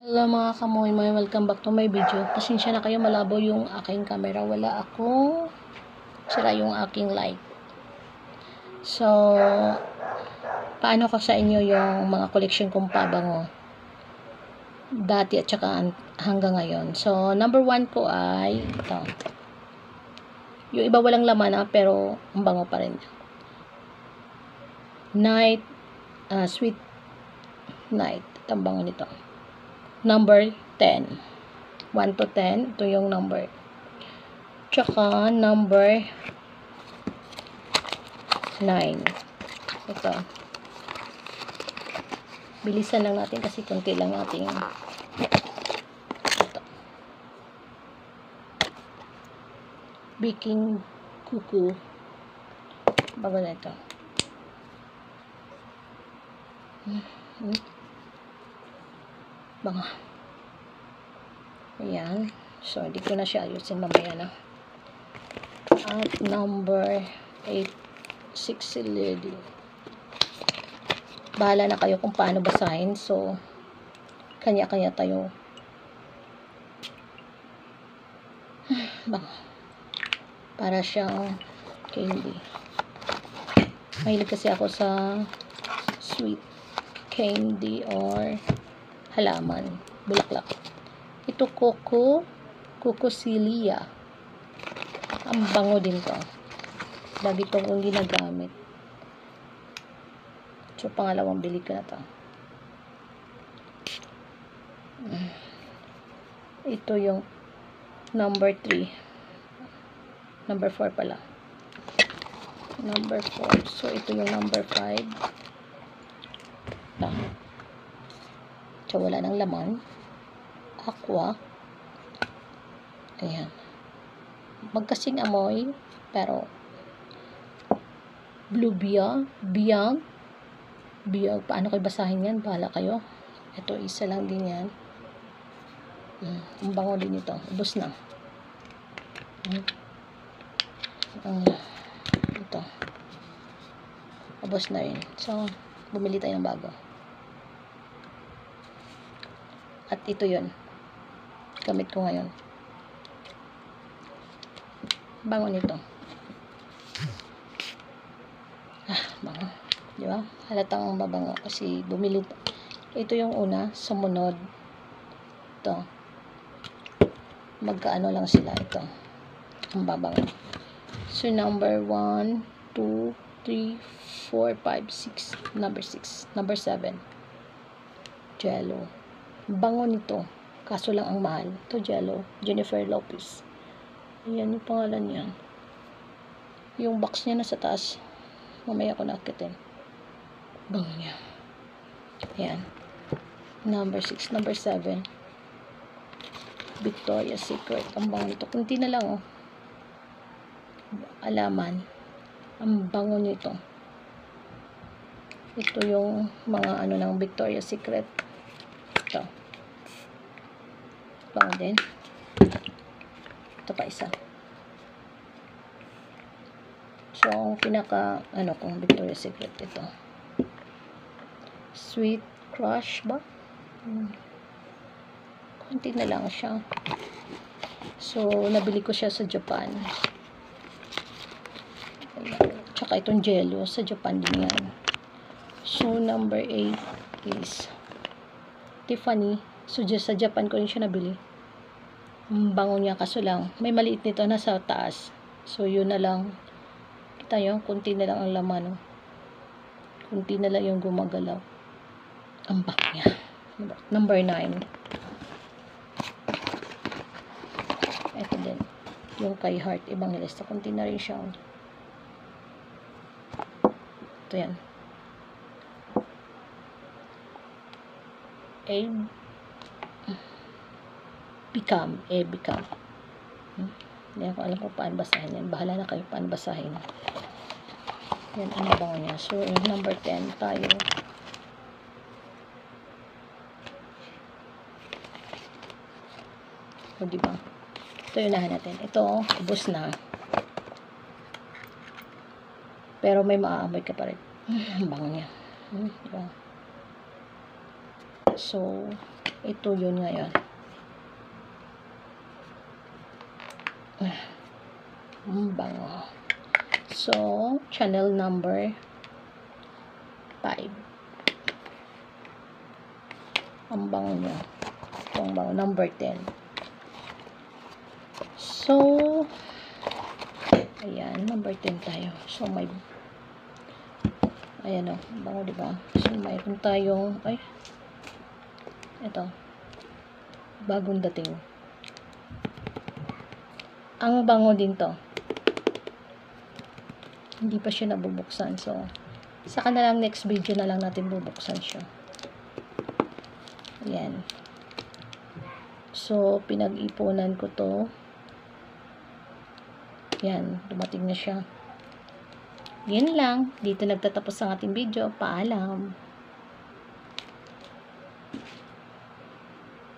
Hello mga kamoy-moy, welcome back to my video. Pasensya na kayo, malabo yung aking camera. Wala akong sira yung aking light. So, paano ko sa inyo yung mga collection kong pabango dati at saka hanggang ngayon. So, number 1 ko ay ito. Yung iba walang laman pero ang bango pa rin. Sweet Night. Ang bango nito. Number 10. 1 to 10. Ito yung number. Tsaka, number 9. Ito. Bilisan lang natin kasi konti lang natin. Ito. Baking Kuku. Bago na ito. Banga. Ayan. So, hindi ko na siya ayusin mamaya na. At number 8, Sexy Lady. Bahala na kayo kung paano basahin. So, kanya-kanya tayo. Banga. Para siyang candy. Mahilig kasi ako sa sweet candy or halaman, bulaklak. Ito Coco Celia. Ang bango din to. Lagi itong kong ginagamit. So, pangalawang bili ko na to. Ito yung number 3. Number 4 pala. Number 4. So, ito yung number 5. So, wala ng laman. Aqua. Ayan. Magkasing amoy, pero Blue Biyang. Paano kayo basahin yan? Bahala kayo. Ito, isa lang din yan. Ang bango din ito. Ubus na. Ito. Ubus na rin. So, bumili tayo ng bago. At ito yun. Gamit ko ngayon. Bango nito. Bango. Di ba? Halatang mabango. Kasi bumili. Ito yung una. Sumunod. Ito. Magkaano lang sila. Ito. Ang babango. So, number 1, 2, 3, 4, 5, 6. Number 6. Number 7. Jello. Bango nito. Kaso lang ang mahal. Ito, Jello. Jennifer Lopez. Ayan yung pangalan niya. Yung box niya nasa taas. Mamaya ko nakitin. Bango niya. Ayan. Number 6. Number 7. Victoria's Secret. Ang bango nito. Kunti na lang, oh. Alaman. Ang bango nito. Ito yung mga ano ng Victoria's Secret. Ito. Bango din. Ito pa isa. So, ang pinaka, ano kung Victoria's Secret ito. Sweet Crush ba? Kunti na lang siya. So, nabili ko siya sa Japan. Tsaka itong Jello, sa Japan din yan. So, number 8 is Tiffany. So, just sa Japan ko rin siya nabili. Ang bango niya, kaso lang may maliit nito na sa taas. So, yun na lang. Kita nyo, kunti na lang ang laman. Kunti na lang yung gumagalaw. Ang bango niya. Number 9. Ito din. Yung kay Heart Evangelista. Kunti na rin siya. Ito yan. Become. Hindi ako alam kung paano basahin yan. Bahala na kayo paano basahin. Yan, ano bango niya. So, number 10 tayo. O, diba? Ito yung unahan natin. Ito, ubos na. Pero may maaamoy ka pa rin. Ang bango niya. Diba? So, Ito yun ngayon. Ang bango. So, channel number 5. Ang bango niya. Itong bango. Number 10. So, ayan. Number 10 tayo. So, may ayan o. Bango, diba? So, mayroon tayong ay, ito. Bagong dating. Ang bango din to. Hindi pa siya nabubuksan. So, saka na lang next video na lang natin bubuksan siya. Ayan. So, pinag-ipunan ko to. Yan. Dumating na siya. Yan lang. Dito nagtatapos ang ating video. Paalam.